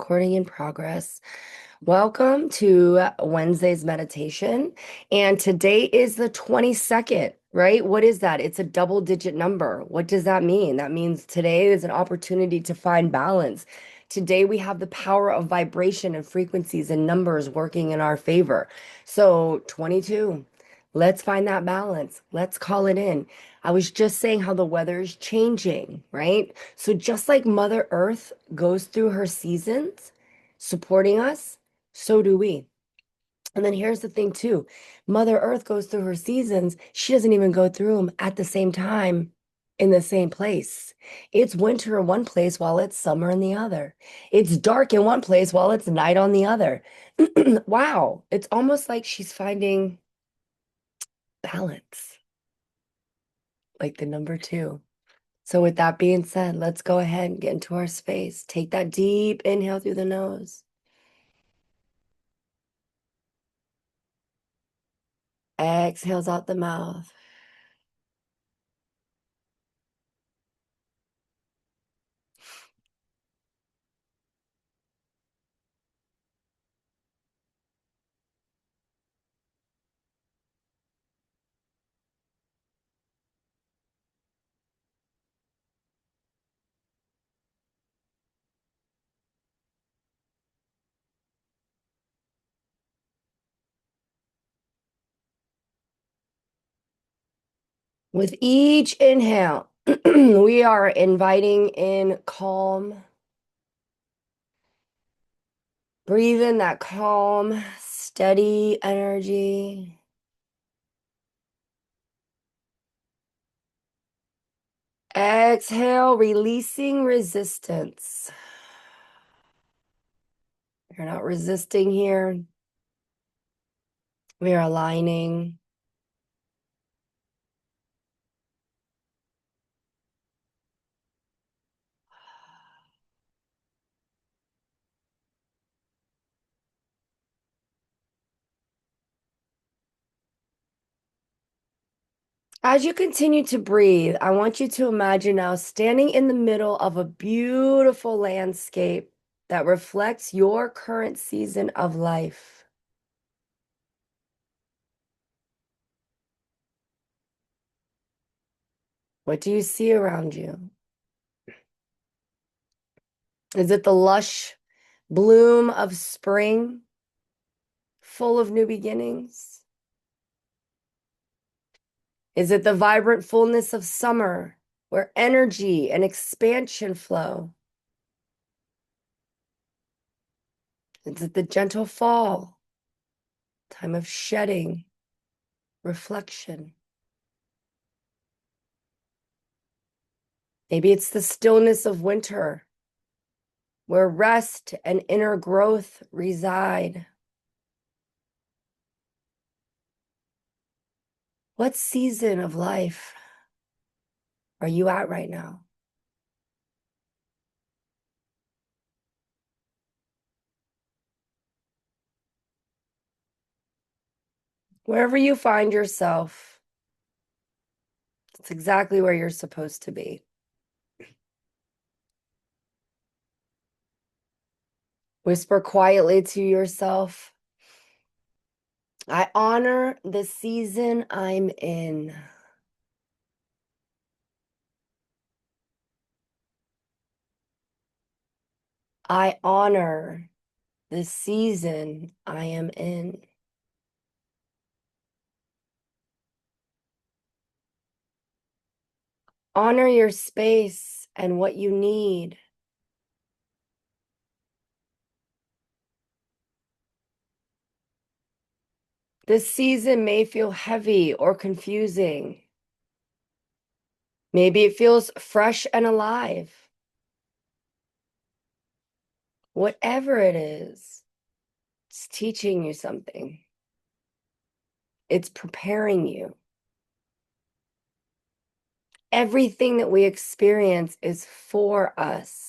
Recording in progress. Welcome to Wednesday's meditation. And today is the 22nd, right? What is that? It's a double-digit number. What does that mean? That means today is an opportunity to find balance. Today we have the power of vibration and frequencies and numbers working in our favor. So 22, let's find that balance. Let's call it in. I was just saying how the weather is changing, right? So just like Mother Earth goes through her seasons, supporting us, so do we. And then here's the thing too. Mother Earth goes through her seasons. She doesn't even go through them at the same time in the same place. It's winter in one place while it's summer in the other. It's dark in one place while it's night on the other. Wow. It's almost like she's finding balance, like the number two. So with that being said, let's go ahead and get into our space. Take that deep inhale through the nose. Exhales out the mouth. With each inhale, we are inviting in calm. Breathe in that calm, steady energy. Exhale, releasing resistance. You're not resisting here. We are aligning. As you continue to breathe, I want you to imagine now standing in the middle of a beautiful landscape that reflects your current season of life. What do you see around you? Is it the lush bloom of spring, full of new beginnings? Is it the vibrant fullness of summer, where energy and expansion flow? Is it the gentle fall, time of shedding, reflection? Maybe it's the stillness of winter, where rest and inner growth reside. What season of life are you at right now? Wherever you find yourself, it's exactly where you're supposed to be. Whisper quietly to yourself, I honor the season I'm in. I honor the season I am in. Honor your space and what you need. This season may feel heavy or confusing. Maybe it feels fresh and alive. Whatever it is, it's teaching you something. It's preparing you. Everything that we experience is for us.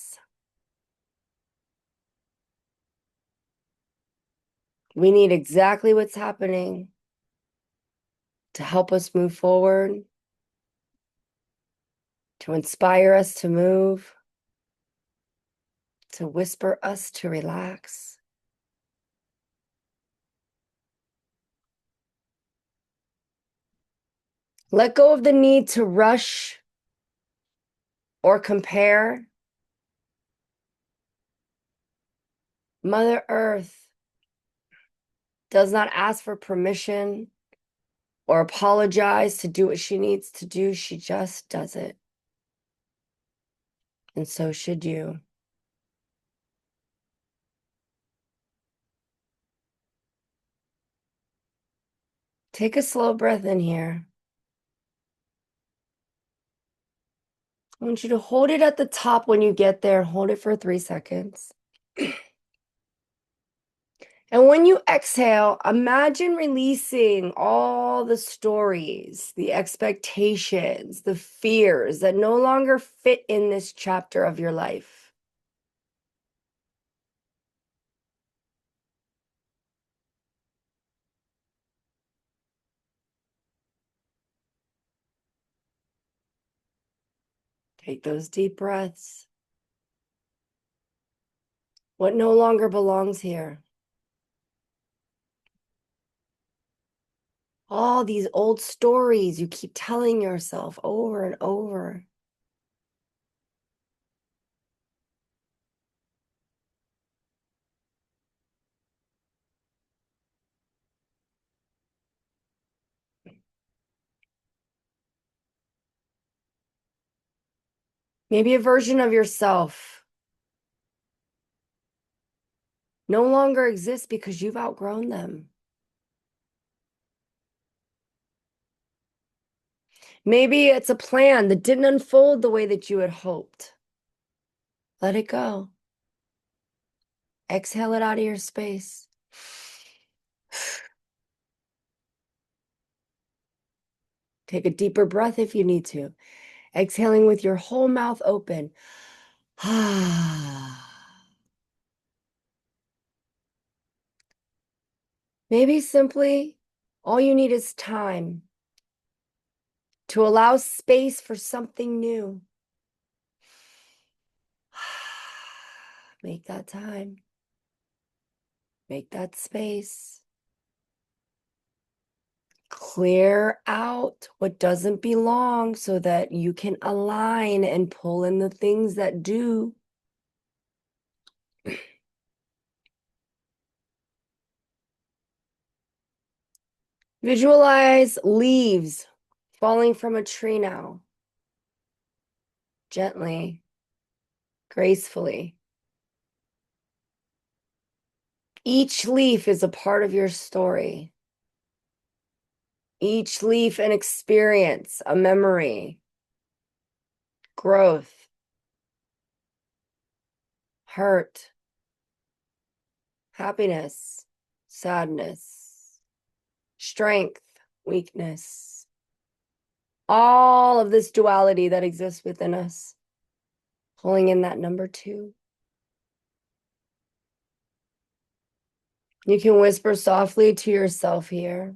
We need exactly what's happening to help us move forward, to inspire us to move, to whisper us to relax. Let go of the need to rush or compare. Mother Earth does not ask for permission or apologize to do what she needs to do. She just does it. And so should you. Take a slow breath in here. I want you to hold it at the top when you get there. Hold it for 3 seconds. And when you exhale, imagine releasing all the stories, the expectations, the fears that no longer fit in this chapter of your life. Take those deep breaths. What no longer belongs here? All these old stories you keep telling yourself over and over. Maybe a version of yourself no longer exists because you've outgrown them. Maybe it's a plan that didn't unfold the way that you had hoped. Let it go. Exhale it out of your space. Take a deeper breath if you need to. Exhaling with your whole mouth open. Maybe simply all you need is time to allow space for something new. Make that time. Make that space. Clear out what doesn't belong so that you can align and pull in the things that do. Visualize leaves falling from a tree now. Gently, gracefully. Each leaf is a part of your story. Each leaf an experience, a memory, growth, hurt, happiness, sadness, strength, weakness. All of this duality that exists within us. Pulling in that number 2. You can whisper softly to yourself here.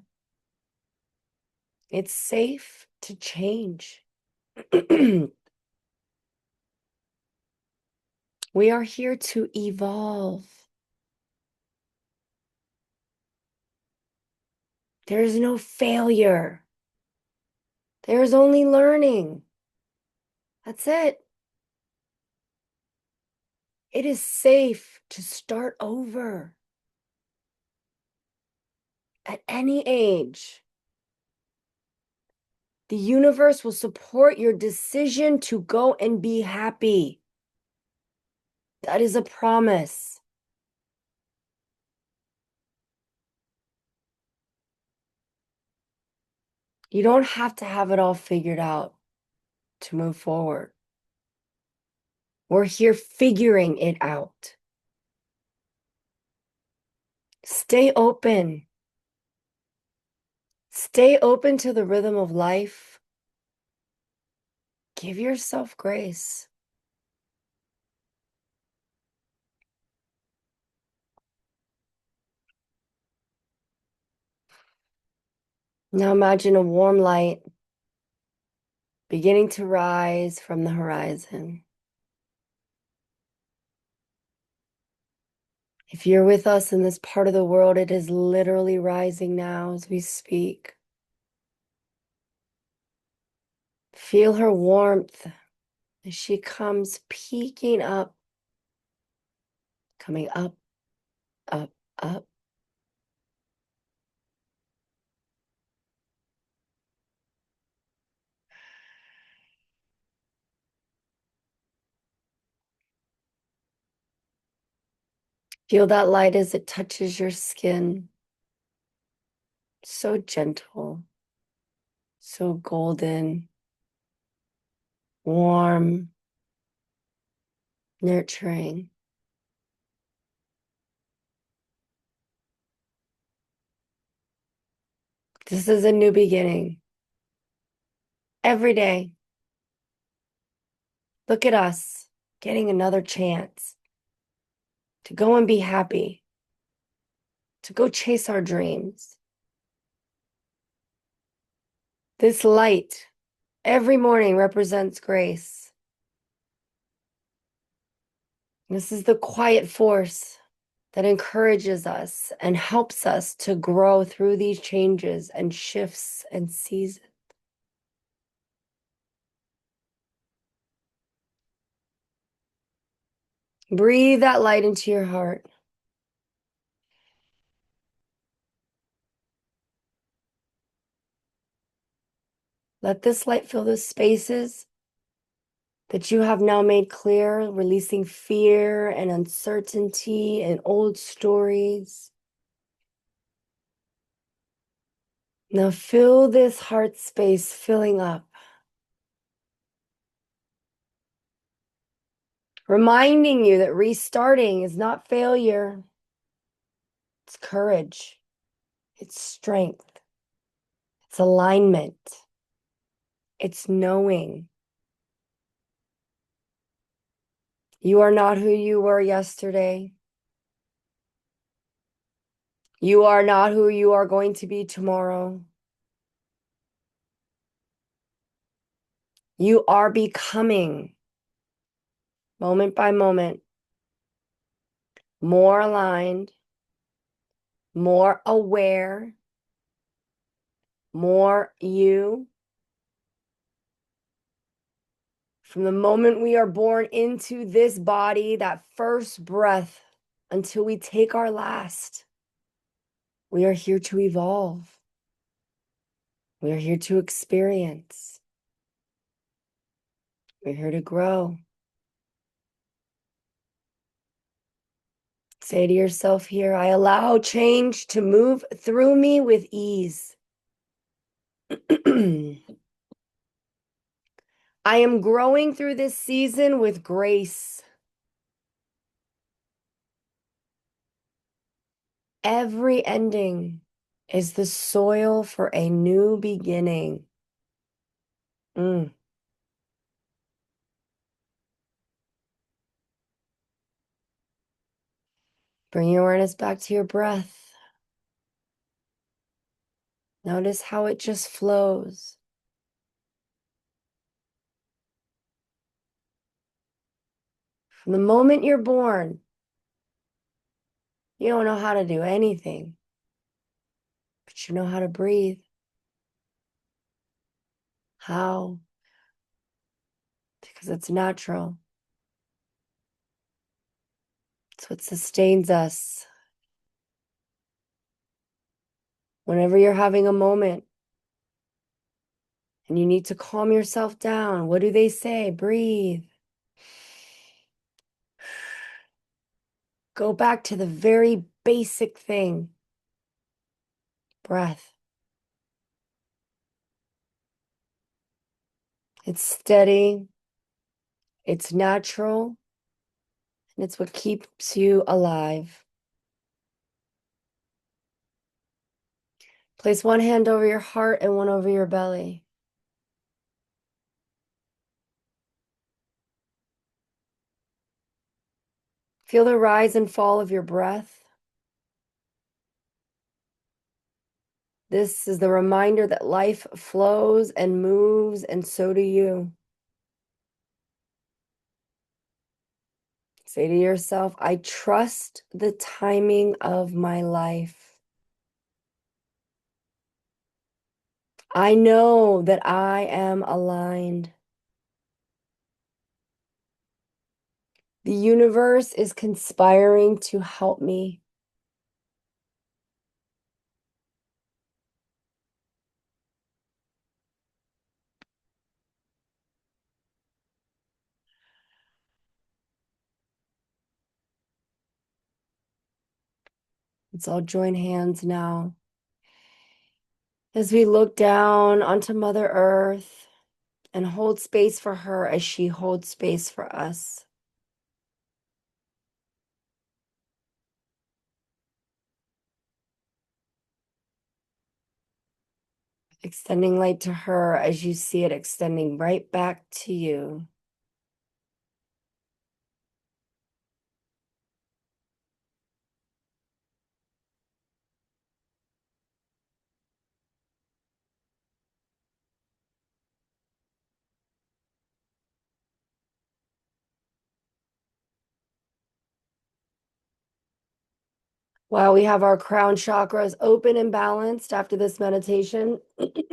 It's safe to change. We are here to evolve. There is no failure. There is only learning. That's it. It is safe to start over at any age. The universe will support your decision to go and be happy. That is a promise. You don't have to have it all figured out to move forward. We're here figuring it out. Stay open. Stay open to the rhythm of life. Give yourself grace. Now imagine a warm light beginning to rise from the horizon. If you're with us in this part of the world, it is literally rising now as we speak. Feel her warmth as she comes peeking up, coming up, up, up. Feel that light as it touches your skin. So gentle, so golden, warm, nurturing. This is a new beginning. Every day, look at us getting another chance to go and be happy, to go chase our dreams. This light every morning represents grace. This is the quiet force that encourages us and helps us to grow through these changes and shifts and seasons. Breathe that light into your heart. Let this light fill the spaces that you have now made clear, releasing fear and uncertainty and old stories. Now fill this heart space filling up. Reminding you that restarting is not failure. It's courage. It's strength. It's alignment. It's knowing. You are not who you were yesterday. You are not who you are going to be tomorrow. You are becoming, moment by moment, more aligned, more aware, more you. From the moment we are born into this body, that first breath, until we take our last, we are here to evolve. We are here to experience. We're here to grow. Say to yourself here, I allow change to move through me with ease. I am growing through this season with grace. Every ending is the soil for a new beginning. Mm. Bring your awareness back to your breath. Notice how it just flows. From the moment you're born, you don't know how to do anything, but you know how to breathe. How? Because it's natural. It's what sustains us. Whenever you're having a moment and you need to calm yourself down, what do they say? Breathe. Go back to the very basic thing. Breath. It's steady. It's natural. And it's what keeps you alive. Place one hand over your heart and one over your belly. Feel the rise and fall of your breath. This is the reminder that life flows and moves, and so do you. Say to yourself, I trust the timing of my life. I know that I am aligned. The universe is conspiring to help me. Let's all join hands now as we look down onto Mother Earth and hold space for her as she holds space for us. Extending light to her as you see it extending right back to you. While we have our crown chakras open and balanced after this meditation,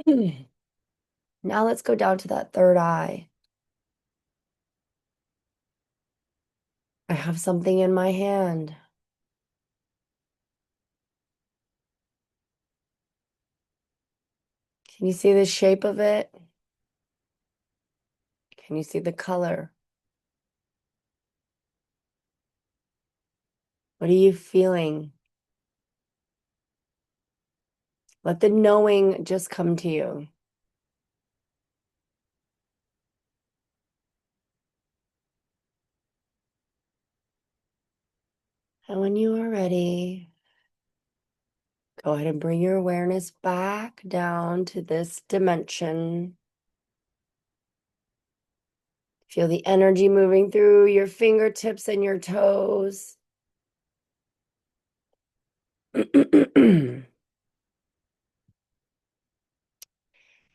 now let's go down to that third eye. I have something in my hand. Can you see the shape of it? Can you see the color? What are you feeling? Let the knowing just come to you. And when you are ready, go ahead and bring your awareness back down to this dimension. Feel the energy moving through your fingertips and your toes.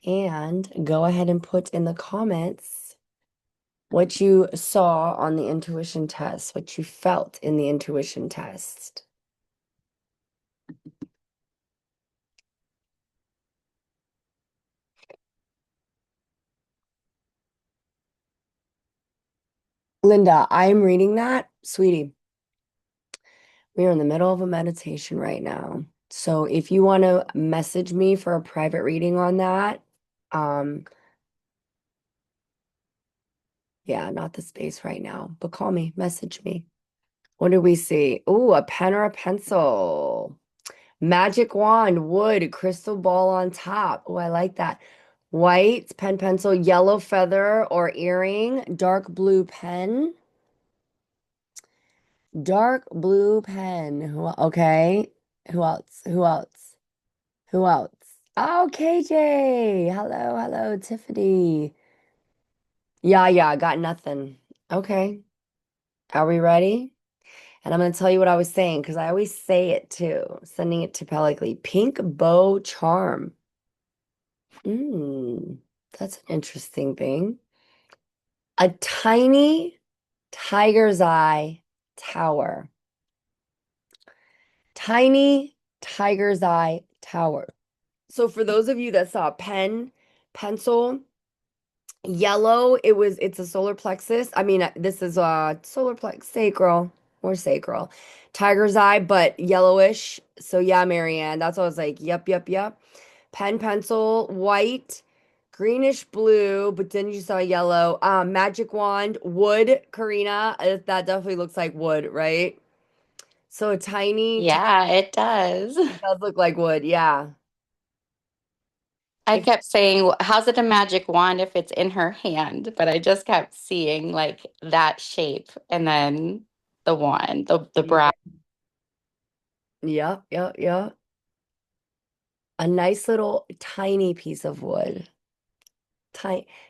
And go ahead and put in the comments what you saw on the intuition test, what you felt in the intuition test. Linda, I'm reading that. Sweetie, we are in the middle of a meditation right now. So if you want to message me for a private reading on that, um, yeah, not the space right now, but call me, message me. What do we see? Oh, a pen or a pencil. Magic wand, wood, crystal ball on top. Oh, I like that. White, pen, pencil, yellow feather or earring, dark blue pen. Dark blue pen. Okay. Who else? Who else? Who else? Oh, KJ. Hello, hello, Tiffany. Yeah, got nothing. Okay. Are we ready? And I'm going to tell you what I was saying because I always say it too, sending it telepathically. Pink bow charm. That's an interesting thing. A tiny tiger's eye tower. Tiny tiger's eye tower. So for those of you that saw pen, pencil, yellow, it's a solar plexus. I mean, this is a solar plex sacral or sacral. Tiger's eye, but yellowish. So yeah, Marianne, that's what I was like, yep. Pen, pencil, white, greenish blue, but then you saw yellow. Magic wand, wood, Karina. That definitely looks like wood, right? So a tiny, Yeah, it does. does look like wood, yeah. I It, kept saying, how's it a magic wand if it's in her hand? But I just kept seeing like that shape and then the wand, the brow. yep. A nice little tiny piece of wood.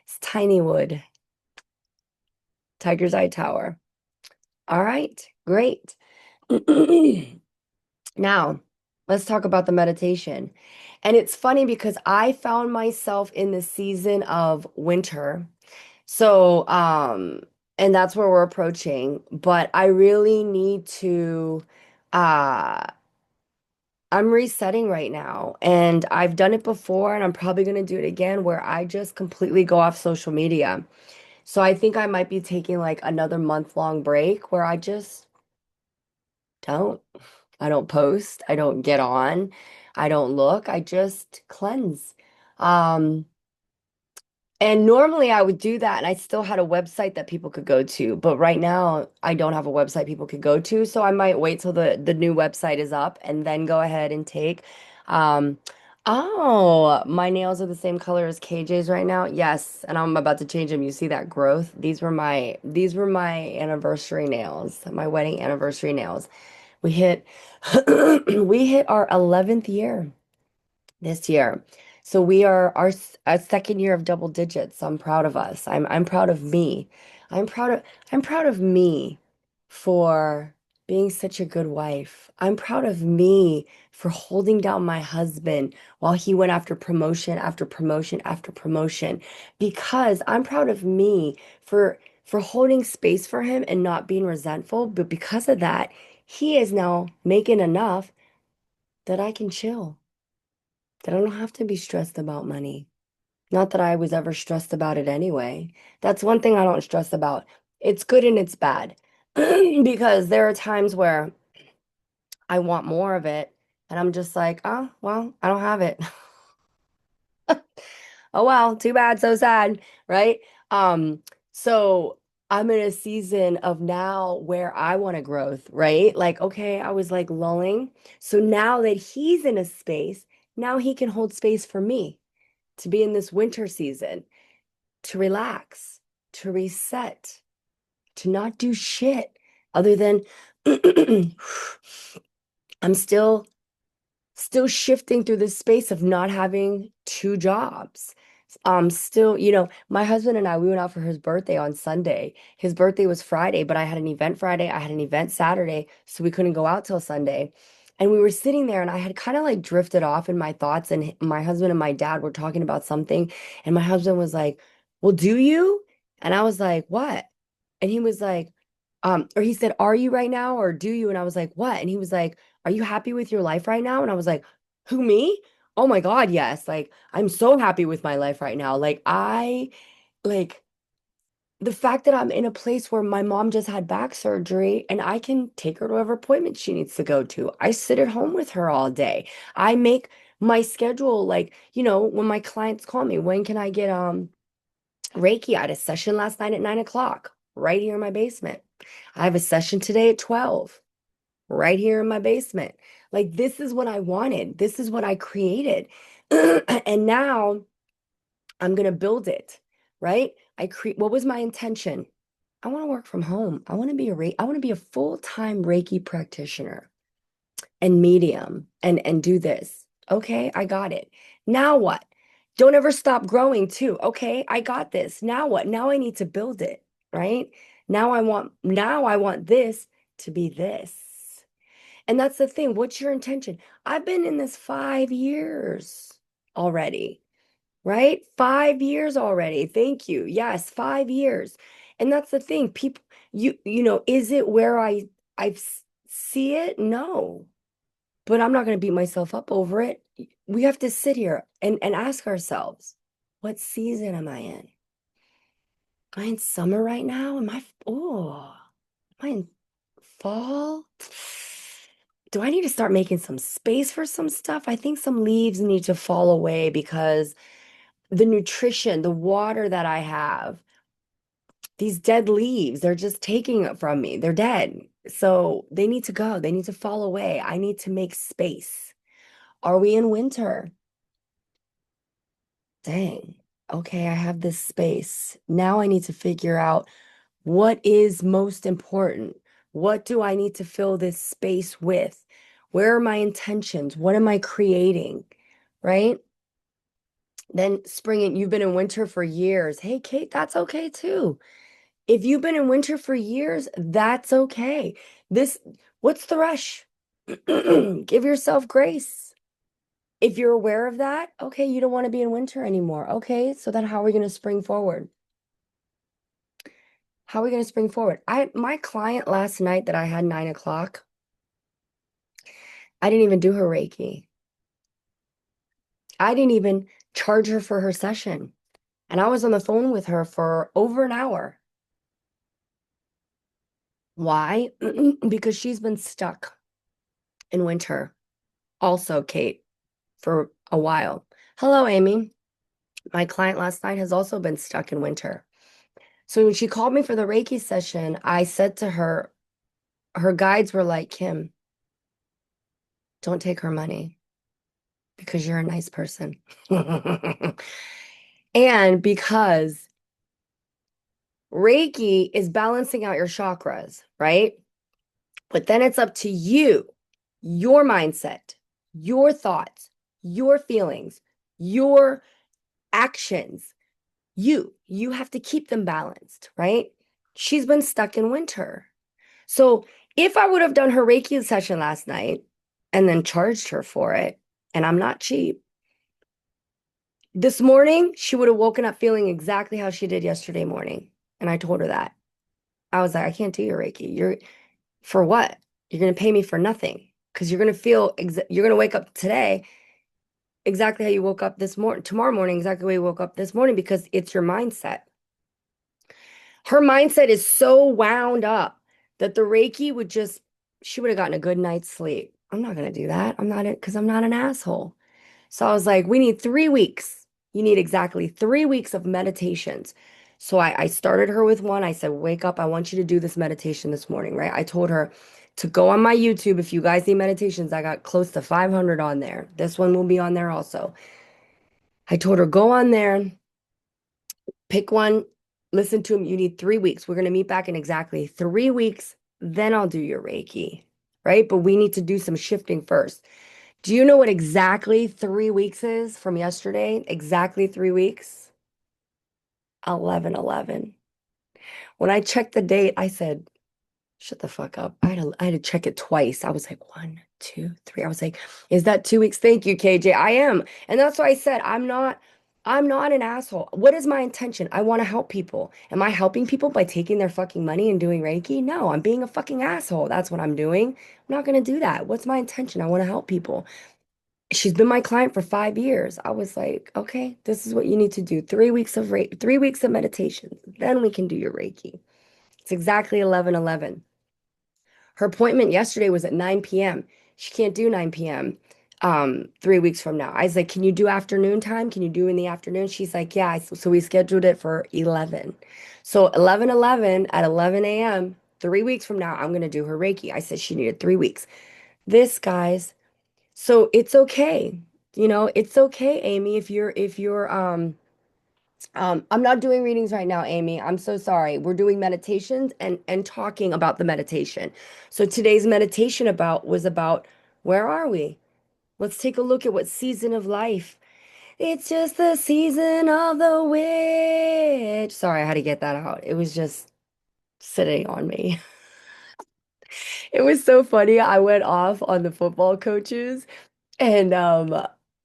It's tiny wood. Tiger's Eye Tower. All right, great. Now, let's talk about the meditation. And it's funny because I found myself in the season of winter. So, And that's where we're approaching. But I really need to, uh, I'm resetting right now. And I've done it before, and I'm probably going to do it again where I just completely go off social media. So I think I might be taking like another month-long break where I just don't. I don't post, I don't get on, I don't look, I just cleanse. Um, and normally I would do that and I still had a website that people could go to, but right now I don't have a website people could go to, so I might wait till the new website is up and then go ahead and take. Um, oh, my nails are the same color as KJ's right now. Yes, and I'm about to change them. You see that growth? These were my anniversary nails, my wedding anniversary nails. We hit we hit our 11th year this year. So we are our second year of double digits. I'm proud of us. I'm proud of me. I'm proud of I'm proud of me for being such a good wife. I'm proud of me for holding down my husband while he went after promotion after promotion after promotion because I'm proud of me for holding space for him and not being resentful, but because of that, he is now making enough that I can chill, that I don't have to be stressed about money. Not that I was ever stressed about it anyway. That's one thing I don't stress about. It's good and it's bad. Because there are times where I want more of it and I'm just like, oh, well, I don't have it. Oh well, too bad, so sad, right? Um, so I'm in a season of now where I want to growth, right? Like, okay, I was like lulling. So now that he's in a space, now he can hold space for me to be in this winter season, to relax, to reset, to not do shit other than I'm still shifting through this space of not having two jobs. Still, my husband and I, we went out for his birthday on Sunday. His birthday was Friday, but I had an event Friday, I had an event Saturday, so we couldn't go out till Sunday. And we were sitting there, and I had kind of like drifted off in my thoughts, and my husband and my dad were talking about something, and my husband was like, "Well, do you?" And I was like, "What?" And he was like, or he said, "Are you right now, or do you?" And I was like, "What?" And he was like, "Are you happy with your life right now?" And I was like, "Who, me? Oh my God, yes. Like, I'm so happy with my life right now. Like, the fact that I'm in a place where my mom just had back surgery and I can take her to whatever appointment she needs to go to. I sit at home with her all day. I make my schedule like, when my clients call me, when can I get Reiki? I had a session last night at 9 o'clock right here in my basement. I have a session today at 12 right here in my basement. Like, this is what I wanted. This is what I created. And now I'm going to build it, right? What was my intention? I want to work from home. I want to be a full-time Reiki practitioner and medium and do this. Okay, I got it. Now what? Don't ever stop growing too. Okay, I got this. Now what? Now I need to build it, right? Now I want this to be this. And that's the thing. What's your intention? I've been in this 5 years already, right? 5 years already. Thank you. Yes, 5 years. And that's the thing. People, is it where I see it? No, but I'm not going to beat myself up over it. We have to sit here and ask ourselves, what season am I in? Am I in summer right now? Am I in fall? Do I need to start making some space for some stuff? I think some leaves need to fall away because the nutrition, the water that I have, these dead leaves, they're just taking it from me. They're dead. So they need to go. They need to fall away. I need to make space. Are we in winter? Dang. Okay, I have this space. Now I need to figure out what is most important. What do I need to fill this space with? Where are my intentions? What am I creating? Right? Then spring, and you've been in winter for years. Hey, Kate, that's okay too. If you've been in winter for years, that's okay. This, what's the rush? Give yourself grace. If you're aware of that, okay, you don't want to be in winter anymore. Okay, so then how are we going to spring forward? How are we going to spring forward? My client last night that I had 9 o'clock, I didn't even do her Reiki. I didn't even charge her for her session. And I was on the phone with her for over an hour. Why? Because she's been stuck in winter. Also, Kate, for a while. Hello, Amy. My client last night has also been stuck in winter. So when she called me for the Reiki session, I said to her, her guides were like, Kim, don't take her money because you're a nice person. And because Reiki is balancing out your chakras, right? But then it's up to you, your mindset, your thoughts, your feelings, your actions. You have to keep them balanced, right? She's been stuck in winter. So if I would have done her Reiki session last night and then charged her for it, and I'm not cheap, this morning she would have woken up feeling exactly how she did yesterday morning. And I told her that. I was like, I can't do your Reiki. You're for what? You're going to pay me for nothing because you're going to you're going to wake up today exactly how you woke up this morning, tomorrow morning, exactly the way you woke up this morning because it's your mindset. Her mindset is so wound up that the Reiki would just, she would have gotten a good night's sleep. I'm not going to do that. I'm not it because I'm not an asshole. So I was like, we need 3 weeks. You need exactly 3 weeks of meditations. So I started her with one. I said, wake up. I want you to do this meditation this morning, right? I told her to go on my YouTube. If you guys need meditations, I got close to 500 on there. This one will be on there also. I told her, go on there, pick one, listen to him. You need 3 weeks. We're going to meet back in exactly 3 weeks. Then I'll do your Reiki, right? But we need to do some shifting first. Do you know what exactly 3 weeks is from yesterday? Exactly 3 weeks? 11/11. When I checked the date, I said, shut the fuck up. I had to check it twice. I was like, 1, 2, 3. I was like, is that 2 weeks? Thank you, KJ. I am. And that's why I said, I'm not an asshole. What is my intention? I want to help people. Am I helping people by taking their fucking money and doing Reiki? No, I'm being a fucking asshole. That's what I'm doing. I'm not going to do that. What's my intention? I want to help people. She's been my client for 5 years. I was like, okay, this is what you need to do. 3 weeks of 3 weeks of meditation. Then we can do your Reiki. It's exactly 11/11. Her appointment yesterday was at 9 p.m. She can't do 9 p.m. 3 weeks from now. I was like, can you do afternoon time? Can you do in the afternoon? She's like, yeah. So we scheduled it for 11. So 11/11 at 11 a.m., 3 weeks from now, I'm going to do her Reiki. I said she needed 3 weeks. This, guys, so it's okay. It's okay, Amy, if you're I'm not doing readings right now, Amy. I'm so sorry. We're doing meditations and talking about the meditation. So today's meditation was about where are we? Let's take a look at what season of life. It's just the season of the witch. Sorry, I had to get that out. It was just sitting on me. It was so funny. I went off on the football coaches. And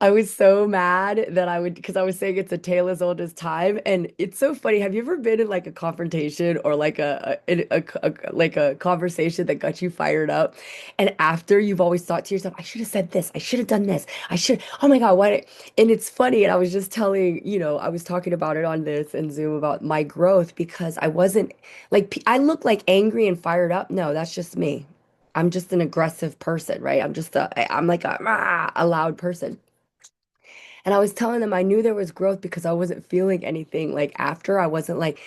I was so mad that because I was saying it's a tale as old as time. And it's so funny. Have you ever been in like a confrontation or like like a conversation that got you fired up? And after you've always thought to yourself, I should have said this. I should have done this. Oh my God, why? And it's funny. And I was just I was talking about it on this and Zoom about my growth because I wasn't like, I look like angry and fired up. No, that's just me. I'm just an aggressive person, right? I'm like a loud person. And I was telling them I knew there was growth because I wasn't feeling anything like after. I wasn't like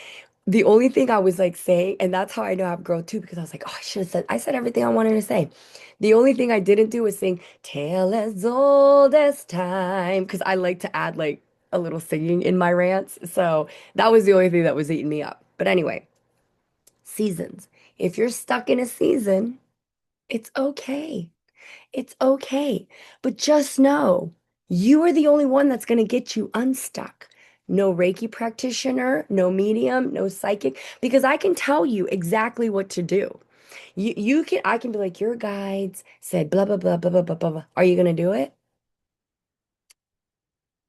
the only thing I was like saying, and that's how I know I have growth too, because I was like, oh, I said everything I wanted to say. The only thing I didn't do was sing Tale as old as time, because I like to add like a little singing in my rants. So that was the only thing that was eating me up. But anyway, seasons. If you're stuck in a season, it's okay. It's okay. But just know you are the only one that's going to get you unstuck. No Reiki practitioner, no medium, no psychic, because I can tell you exactly what to do. I can be like, your guides said blah, blah, blah, blah, blah, blah, blah. Blah. Are you going to do it?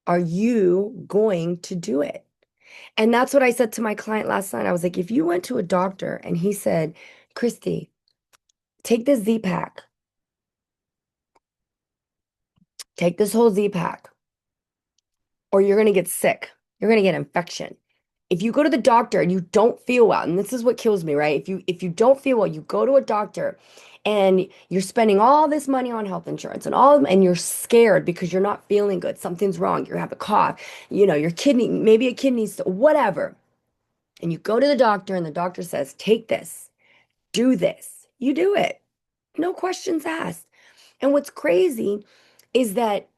Are you going to do it? And that's what I said to my client last night. I was like, if you went to a doctor and he said, Christy, take this Z pack, take this whole Z pack, or you're going to get sick. You're going to get infection. If you go to the doctor and you don't feel well, and this is what kills me, right? If you don't feel well, you go to a doctor and you're spending all this money on health insurance and you're scared because you're not feeling good. Something's wrong. You have a cough, your kidney, maybe a kidney, whatever. And you go to the doctor and the doctor says, take this, do this. You do it. No questions asked. And what's crazy is that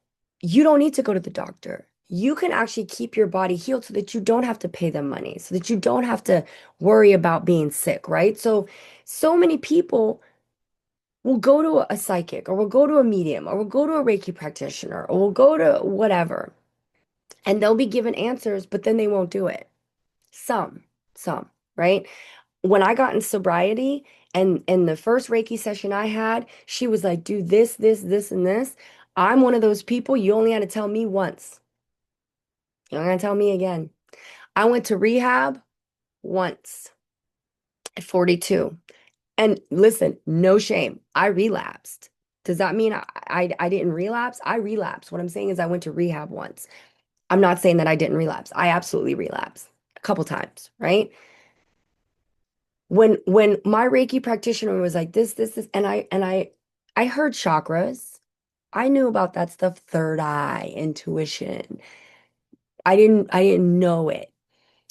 you don't need to go to the doctor. You can actually keep your body healed so that you don't have to pay them money, so that you don't have to worry about being sick, right? So many people will go to a psychic or will go to a medium or will go to a Reiki practitioner or will go to whatever, and they'll be given answers, but then they won't do it. Some, some, right? When I got in sobriety and the first Reiki session I had, she was like, do this, this, this, and this. I'm one of those people, you only had to tell me once. You're not gonna tell me again. I went to rehab once at 42. And listen, no shame. I relapsed. Does that mean I didn't relapse? I relapsed. What I'm saying is I went to rehab once. I'm not saying that I didn't relapse. I absolutely relapsed a couple times, right? When my Reiki practitioner was like this, and I heard chakras. I knew about that stuff, third eye, intuition. I didn't know it.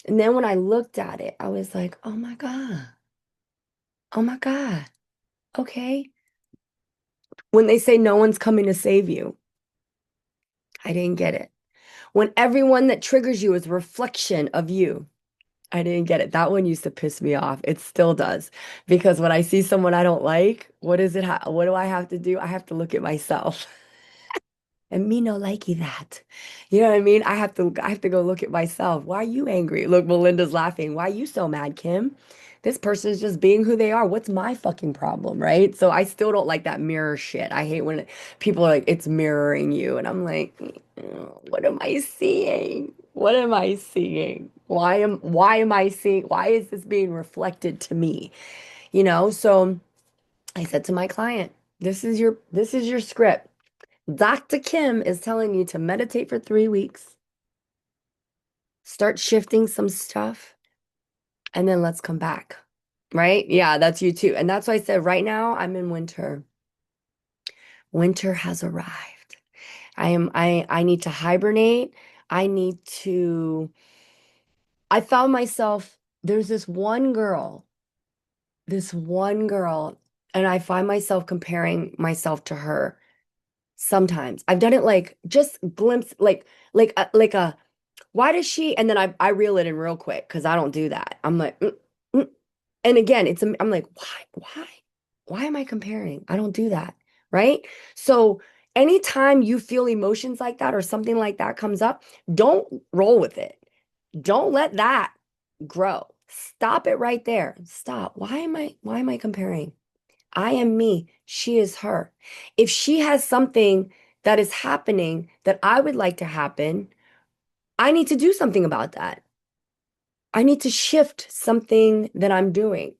And then when I looked at it, I was like, oh my God. Oh my God. Okay. When they say no one's coming to save you, I didn't get it. When everyone that triggers you is a reflection of you, I didn't get it. That one used to piss me off. It still does. Because when I see someone I don't like, what do I have to do? I have to look at myself. And me no likey that. You know what I mean? I have to go look at myself. Why are you angry? Look, Melinda's laughing. Why are you so mad, Kim? This person is just being who they are. What's my fucking problem, right? So I still don't like that mirror shit. I hate when people are like, it's mirroring you. And I'm like, what am I seeing? What am I seeing? Why am I seeing? Why is this being reflected to me? So I said to my client, this is your script. Dr. Kim is telling you to meditate for 3 weeks, start shifting some stuff, and then let's come back. Right? Yeah, that's you too. And that's why I said right now I'm in winter. Winter has arrived. I need to hibernate. I need to I found myself there's this one girl, and I find myself comparing myself to her sometimes. I've done it like just glimpse like a why does she? And then I reel it in real quick because I don't do that. I'm like, mm. And again, I'm like, why am I comparing? I don't do that, right? So anytime you feel emotions like that or something like that comes up, don't roll with it. Don't let that grow. Stop it right there. Stop. Why am I comparing? I am me. She is her. If she has something that is happening that I would like to happen, I need to do something about that. I need to shift something that I'm doing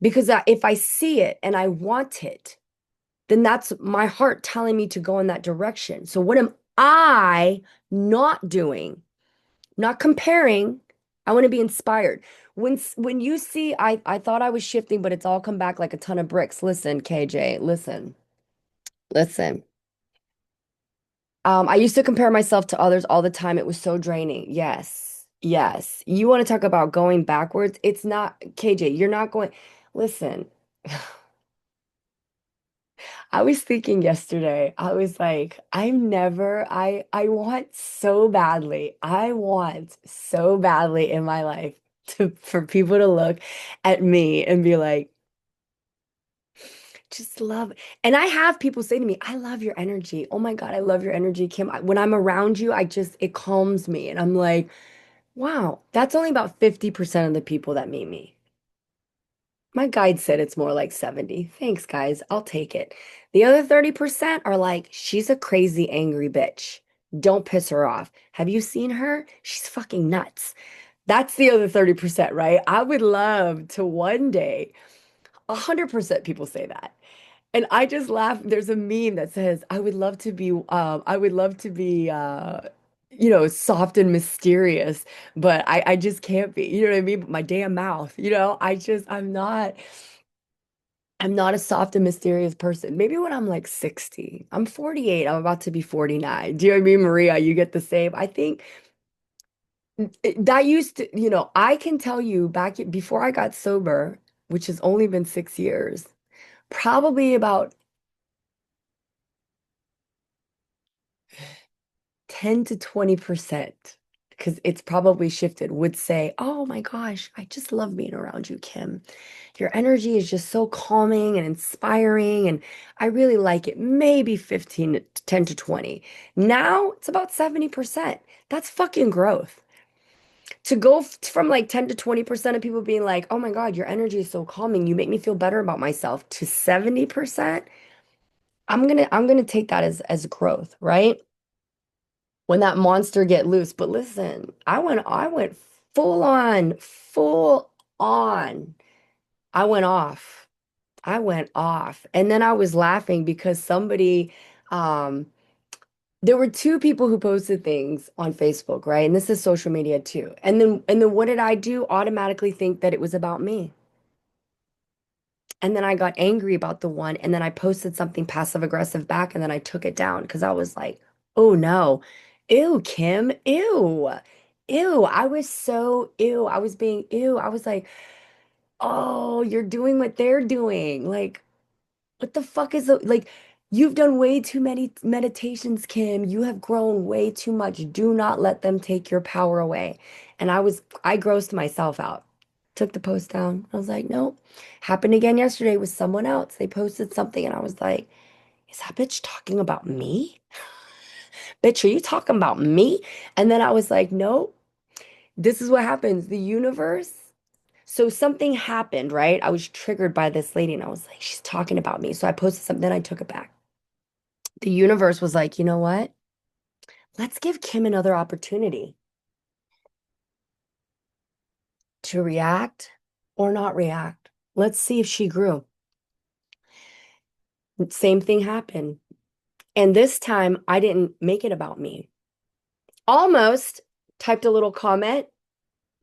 because if I see it and I want it, then that's my heart telling me to go in that direction. So what am I not doing? Not comparing. I want to be inspired. When you see I thought I was shifting, but it's all come back like a ton of bricks. Listen, KJ, listen. Listen. I used to compare myself to others all the time. It was so draining. Yes. Yes. You want to talk about going backwards? It's not, KJ, you're not going. Listen, I was thinking yesterday, I was like, I want so badly. I want so badly in my life for people to look at me and be like, just love. And I have people say to me, I love your energy. Oh my God, I love your energy, Kim. When I'm around you, it calms me. And I'm like, wow, that's only about 50% of the people that meet me. My guide said it's more like 70. Thanks, guys. I'll take it. The other 30% are like, she's a crazy, angry bitch. Don't piss her off. Have you seen her? She's fucking nuts. That's the other 30%, right? I would love to one day, 100% people say that. And I just laugh. There's a meme that says, I would love to be, soft and mysterious, but I just can't be. You know what I mean? My damn mouth, I'm not a soft and mysterious person. Maybe when I'm like 60, I'm 48, I'm about to be 49. Do you know what I mean, Maria? You get the same. I think that used to, I can tell you before I got sober, which has only been 6 years, probably about 10 to 20%, because it's probably shifted, would say, "Oh my gosh, I just love being around you, Kim. Your energy is just so calming and inspiring, and I really like it." Maybe 10 to 20. Now it's about 70%. That's fucking growth. To go from like 10 to 20% of people being like, "Oh my God, your energy is so calming. You make me feel better about myself," to 70%, I'm gonna take that as growth, right? When that monster get loose. But listen, I went full on. I went off. I went off. And then I was laughing because um, there were two people who posted things on Facebook, right? And this is social media too. And then what did I do? Automatically think that it was about me. And then I got angry about the one, and then I posted something passive aggressive back, and then I took it down because I was like, oh no, ew, Kim, ew, ew. I was so ew. I was being ew. I was like, oh, you're doing what they're doing. Like, what the fuck is like, you've done way too many meditations, Kim. You have grown way too much. Do not let them take your power away. And I grossed myself out. Took the post down. I was like, nope. Happened again yesterday with someone else. They posted something and I was like, is that bitch talking about me? Bitch, are you talking about me? And then I was like, nope. This is what happens. The universe. So something happened, right? I was triggered by this lady and I was like, she's talking about me. So I posted something, then I took it back. The universe was like, you know what? Let's give Kim another opportunity to react or not react. Let's see if she grew. Same thing happened. And this time I didn't make it about me. Almost typed a little comment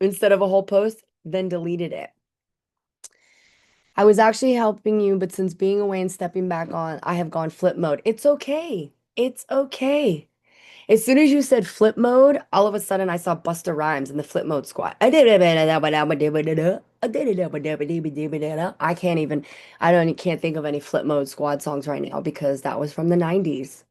instead of a whole post, then deleted it. I was actually helping you, but since being away and stepping back on, I have gone flip mode. It's okay. It's okay. As soon as you said flip mode, all of a sudden I saw Busta Rhymes in the flip mode squad. I can't even, can't think of any flip mode squad songs right now because that was from the 90s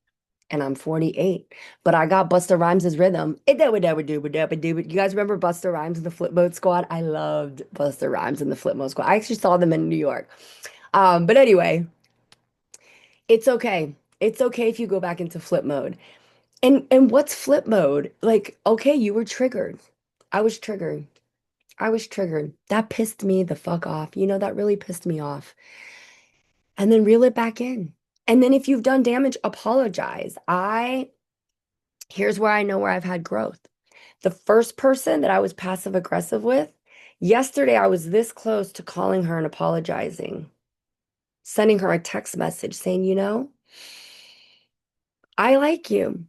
and I'm 48. But I got Busta Rhymes' rhythm. You guys remember Busta Rhymes in the flip mode squad? I loved Busta Rhymes in the flip mode squad. I actually saw them in New York. But anyway, it's okay. It's okay if you go back into flip mode. And what's flip mode? Like, okay, you were triggered. I was triggered. I was triggered. That pissed me the fuck off. That really pissed me off. And then reel it back in. And then if you've done damage, apologize. Here's where I know where I've had growth. The first person that I was passive aggressive with, yesterday I was this close to calling her and apologizing, sending her a text message saying, I like you.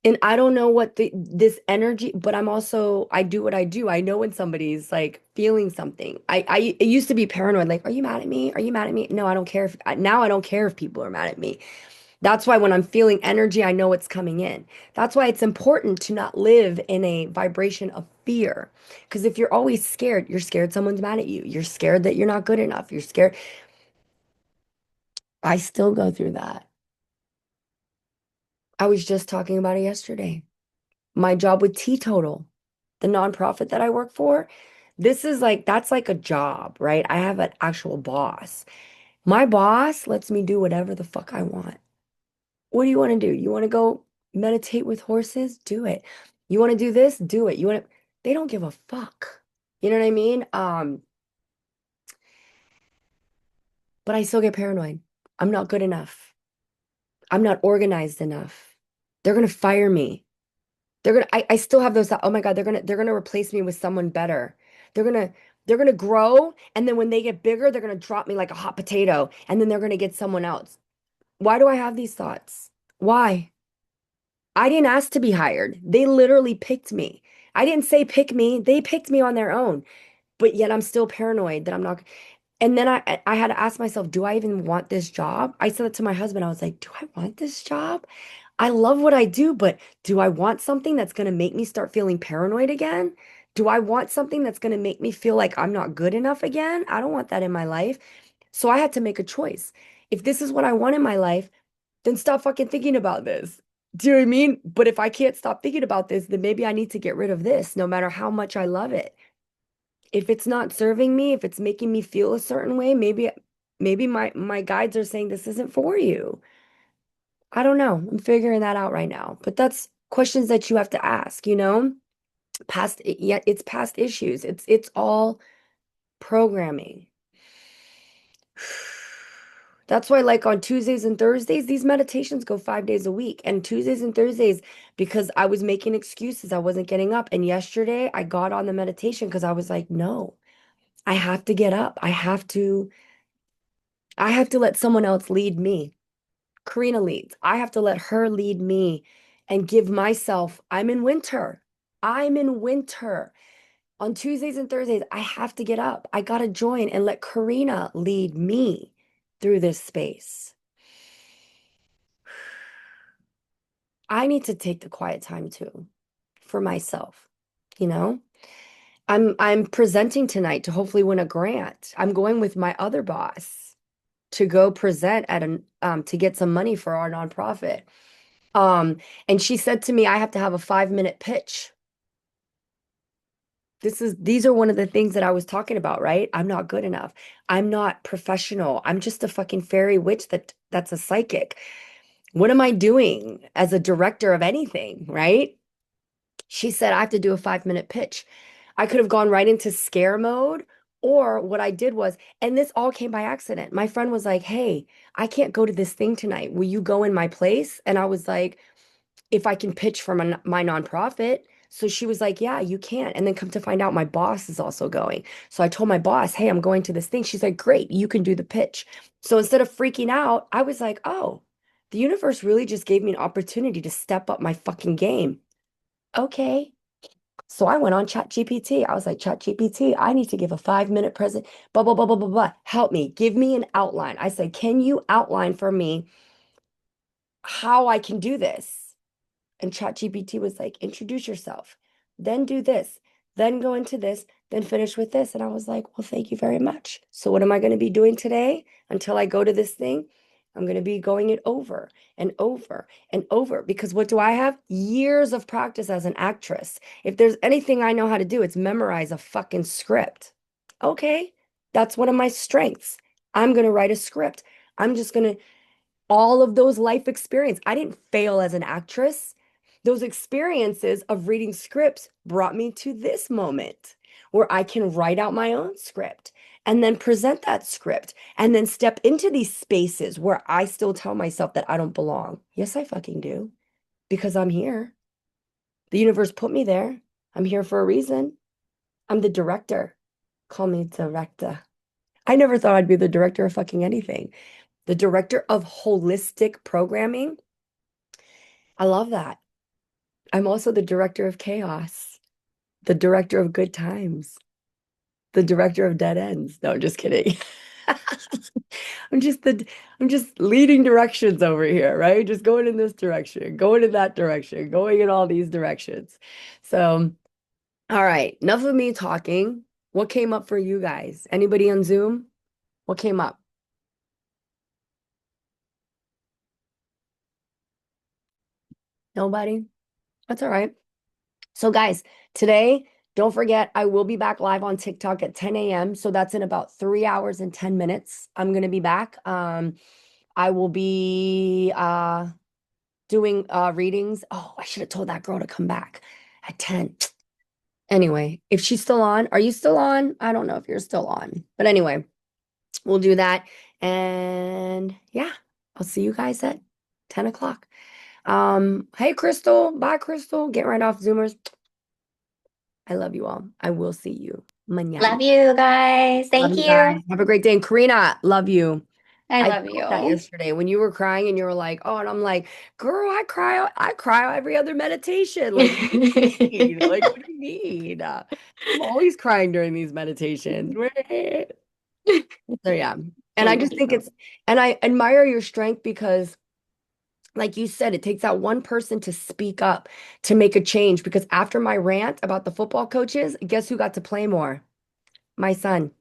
And I don't know what this energy, but I do what I do. I know when somebody's like feeling something. It used to be paranoid, like, are you mad at me? Are you mad at me? No, I don't care now I don't care if people are mad at me. That's why when I'm feeling energy, I know it's coming in. That's why it's important to not live in a vibration of fear. Because if you're always scared, you're scared someone's mad at you. You're scared that you're not good enough. You're scared. I still go through that. I was just talking about it yesterday. My job with Teetotal, the nonprofit that I work for, that's like a job, right? I have an actual boss. My boss lets me do whatever the fuck I want. What do you want to do? You want to go meditate with horses? Do it. You want to do this? Do it. They don't give a fuck. You know what I mean? But I still get paranoid. I'm not good enough. I'm not organized enough. They're gonna fire me. I still have those, oh my God, they're gonna replace me with someone better. They're gonna they're gonna grow, and then when they get bigger, they're gonna drop me like a hot potato, and then they're gonna get someone else. Why do I have these thoughts? Why? I didn't ask to be hired. They literally picked me. I didn't say pick me. They picked me on their own. But yet I'm still paranoid that I'm not. And then I had to ask myself, do I even want this job? I said it to my husband. I was like, do I want this job? I love what I do, but do I want something that's going to make me start feeling paranoid again? Do I want something that's going to make me feel like I'm not good enough again? I don't want that in my life. So I had to make a choice. If this is what I want in my life, then stop fucking thinking about this. Do you know what I mean? But if I can't stop thinking about this, then maybe I need to get rid of this, no matter how much I love it. If it's not serving me, if it's making me feel a certain way, maybe my guides are saying this isn't for you. I don't know. I'm figuring that out right now. But that's questions that you have to ask, you know? Yeah, it's past issues. It's all programming. That's why, like on Tuesdays and Thursdays, these meditations go 5 days a week. And Tuesdays and Thursdays, because I was making excuses, I wasn't getting up. And yesterday I got on the meditation because I was like, no, I have to get up. I have to let someone else lead me. Karina leads. I have to let her lead me and give myself, I'm in winter. I'm in winter. On Tuesdays and Thursdays, I have to get up. I got to join and let Karina lead me through this space. I need to take the quiet time too for myself, you know? I'm presenting tonight to hopefully win a grant. I'm going with my other boss to go present at an to get some money for our nonprofit. Um, and she said to me, I have to have a 5-minute pitch. These are one of the things that I was talking about, right? I'm not good enough. I'm not professional. I'm just a fucking fairy witch that's a psychic. What am I doing as a director of anything, right? She said I have to do a 5-minute pitch. I could have gone right into scare mode, or what I did was, and this all came by accident. My friend was like, "Hey, I can't go to this thing tonight. Will you go in my place?" And I was like, if I can pitch for my nonprofit. So she was like, yeah, you can. And then come to find out, my boss is also going. So I told my boss, hey, I'm going to this thing. She's like, great, you can do the pitch. So instead of freaking out, I was like, oh, the universe really just gave me an opportunity to step up my fucking game. Okay. So I went on ChatGPT. I was like, ChatGPT, I need to give a 5-minute present, blah, blah, blah, blah, blah, blah. Help me. Give me an outline. I said, can you outline for me how I can do this? And ChatGPT was like, introduce yourself, then do this, then go into this, then finish with this. And I was like, well, thank you very much. So, what am I going to be doing today until I go to this thing? I'm going to be going it over and over and over because what do I have? Years of practice as an actress. If there's anything I know how to do, it's memorize a fucking script. Okay, that's one of my strengths. I'm going to write a script. I'm just going to all of those life experience. I didn't fail as an actress. Those experiences of reading scripts brought me to this moment where I can write out my own script and then present that script and then step into these spaces where I still tell myself that I don't belong. Yes, I fucking do because I'm here. The universe put me there. I'm here for a reason. I'm the director. Call me director. I never thought I'd be the director of fucking anything. The director of holistic programming. I love that. I'm also the director of chaos, the director of good times, the director of dead ends. No, I'm just kidding. I'm just the I'm just leading directions over here, right? Just going in this direction, going in that direction, going in all these directions. So, all right, enough of me talking. What came up for you guys? Anybody on Zoom? What came up? Nobody? That's all right. So, guys, today, don't forget, I will be back live on TikTok at 10 a.m. So that's in about 3 hours and 10 minutes. I'm going to be back. I will be doing readings. Oh, I should have told that girl to come back at 10. Anyway, if she's still on, are you still on? I don't know if you're still on. But anyway, we'll do that. And yeah, I'll see you guys at 10 o'clock. Hey, Crystal. Bye, Crystal. Get right off Zoomers. I love you all. I will see you mañana. Love you guys. Love Thank you you. guys. Have a great day. And Karina, love you. I I love felt that you. yesterday when you were crying and you were like, "Oh," and I'm like, "Girl, I cry every other meditation." Like, what do you mean? Like, what do you mean? I'm always crying during these meditations. So yeah. And I Thank just think you. and I admire your strength because like you said, it takes that one person to speak up to make a change. Because after my rant about the football coaches, guess who got to play more? My son.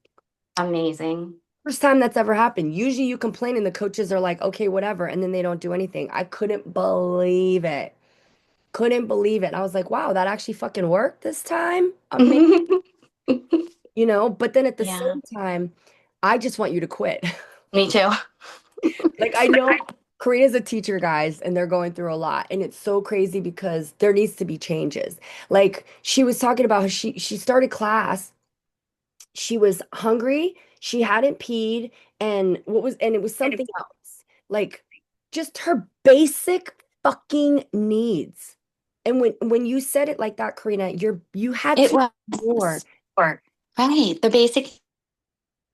Amazing. First time that's ever happened. Usually you complain and the coaches are like, okay, whatever. And then they don't do anything. I couldn't believe it. Couldn't believe it. I was like, wow, that actually fucking worked this time. Amazing. But then at the Yeah, same time, I just want you to quit. me too. Like I know Korea's a teacher, guys, and they're going through a lot. And it's so crazy because there needs to be changes. Like she was talking about how she started class, she was hungry, she hadn't peed, and it was something else. Like just her basic fucking needs. And when you said it like that, Karina, you had It to more. was. Or right. The basic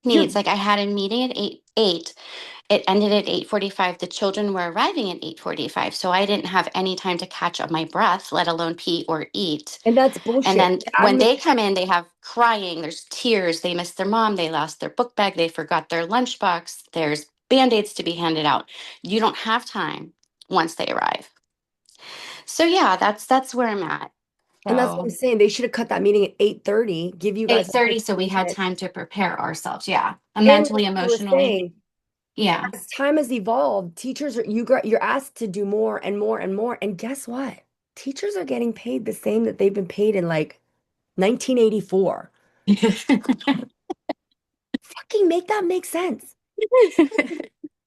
You're needs. Like I had a meeting at 8. It ended at 8:45. The children were arriving at 8:45. So I didn't have any time to catch up my breath, let alone pee or eat. and that's And bullshit. then when they come in, they have crying, there's tears, they miss their mom, they lost their book bag, they forgot their lunchbox, there's band-aids to be handed out. You don't have time once they arrive. So yeah, that's where I'm at. And that's what I'm So saying. They should have cut that meeting at 8:30, give you guys 8:30, so we had minutes. time to prepare ourselves. Yeah. And Mentally, like you were emotionally. saying, Yeah. as time has evolved, you're asked to do more and more and more. And guess what? Teachers are getting paid the same that they've been paid in like 1984. Fucking make that make sense.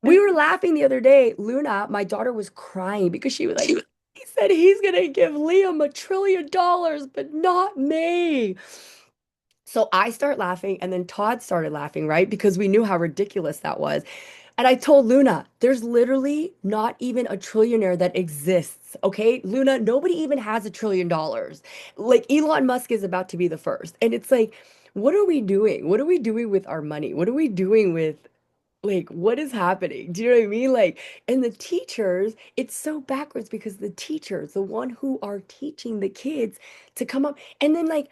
We were laughing the other day. Luna, my daughter, was crying because she was like, he said he's gonna give Liam $1 trillion, but not me. So I start laughing, and then Todd started laughing, right? Because we knew how ridiculous that was. And I told Luna, there's literally not even a trillionaire that exists. Okay, Luna, nobody even has $1 trillion. Like Elon Musk is about to be the first. And it's like, what are we doing? What are we doing with our money? What are we doing with like what is happening? Do you know what I mean? Like, and the teachers, it's so backwards because the teachers, the one who are teaching the kids to come up, and then like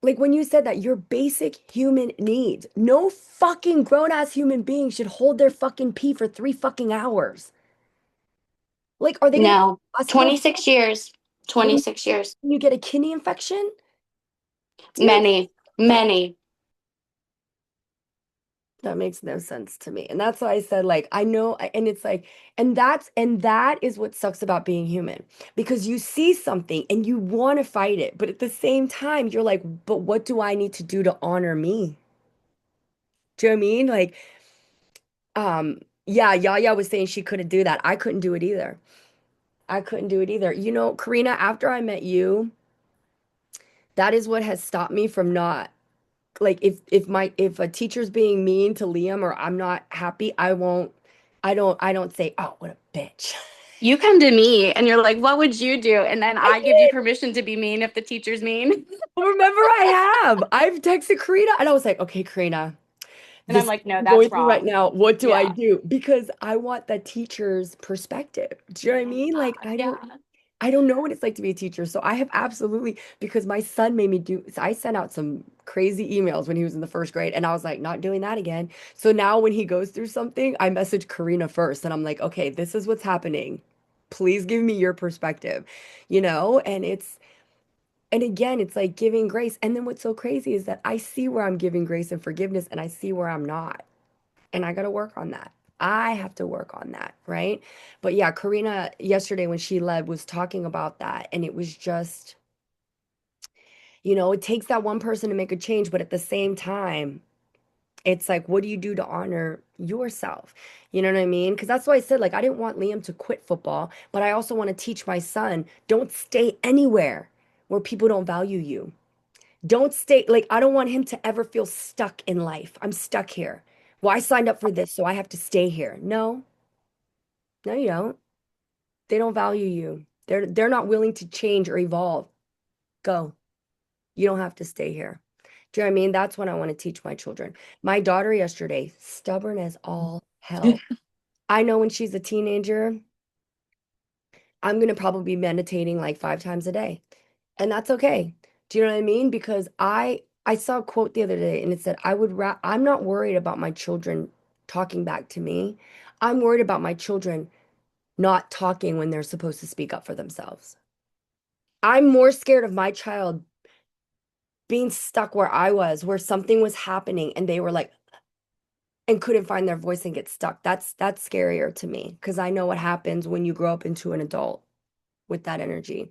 when you said that your basic human needs, no fucking grown-ass human being should hold their fucking pee for 3 fucking hours. Like, are they gonna go to No. the hospital 26 years. when 26 years. you get a kidney infection? Do you know? Many, many. That makes no sense to me. And that's why I said, like, I know, and it's like, and that is what sucks about being human because you see something and you want to fight it, but at the same time, you're like, but what do I need to do to honor me? Do you know what I mean? Like, yeah, Yaya was saying she couldn't do that. I couldn't do it either. I couldn't do it either. Karina, after I met you, that is what has stopped me from not like if a teacher's being mean to Liam or I'm not happy, I don't say, "Oh, what a bitch." You come to me and you're like, what would you do? And then I I give you did. permission to be mean if the teacher's mean. Remember I have. I've texted Karina and I was like, "Okay, Karina, And I'm this is like, no, what I'm going that's through right wrong. now. What do I Yeah. do?" Because I want the teacher's perspective. Do you know what I mean? Like Yeah. I don't know what it's like to be a teacher. So I have absolutely, because my son made me do, so I sent out some crazy emails when he was in the first grade and I was like, not doing that again. So now when he goes through something, I message Karina first and I'm like, okay, this is what's happening. Please give me your perspective, and again, it's like giving grace. And then what's so crazy is that I see where I'm giving grace and forgiveness and I see where I'm not. And I got to work on that. I have to work on that, right? But yeah, Karina yesterday when she led was talking about that. And it was just, it takes that one person to make a change. But at the same time, it's like, what do you do to honor yourself? You know what I mean? Because that's why I said, like, I didn't want Liam to quit football, but I also want to teach my son, don't stay anywhere where people don't value you. Don't stay, like, I don't want him to ever feel stuck in life. I'm stuck here. Well, I signed up for this, so I have to stay here. No, no, you don't. They don't value you. They're not willing to change or evolve. Go. You don't have to stay here. Do you know what I mean? That's what I want to teach my children. My daughter yesterday, stubborn as all hell. I know when she's a teenager, I'm going to probably be meditating like 5 times a day. And that's okay. Do you know what I mean? Because I saw a quote the other day and it said, I'm not worried about my children talking back to me. I'm worried about my children not talking when they're supposed to speak up for themselves. I'm more scared of my child being stuck where I was, where something was happening and they were like, and couldn't find their voice and get stuck. That's scarier to me because I know what happens when you grow up into an adult with that energy.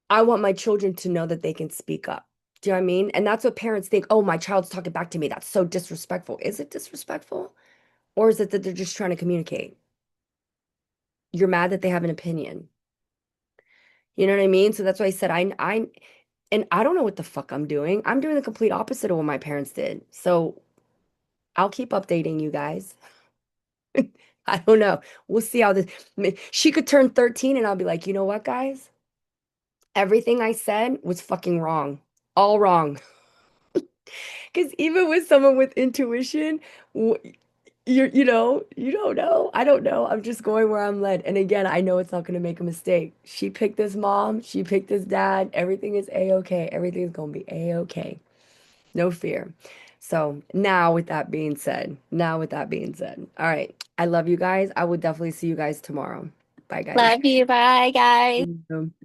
I want my children to know that they can speak up. Do you know what I mean? And that's what parents think, oh, my child's talking back to me. That's so disrespectful. Is it disrespectful? Or is it that they're just trying to communicate? You're mad that they have an opinion. You know what I mean? So that's why I said and I don't know what the fuck I'm doing. I'm doing the complete opposite of what my parents did. So I'll keep updating you guys. I don't know. We'll see how this. She could turn 13 and I'll be like, you know what, guys? Everything I said was fucking wrong. All wrong. Because even with someone with intuition, w- you don't know. I don't know. I'm just going where I'm led. And again, I know it's not going to make a mistake. She picked this mom. She picked this dad. Everything is a-okay. Everything is going to be a-okay. No fear. So now with that being said, all right. I love you guys. I will definitely see you guys tomorrow. Bye, guys. Love you. Bye, guys. Mhm.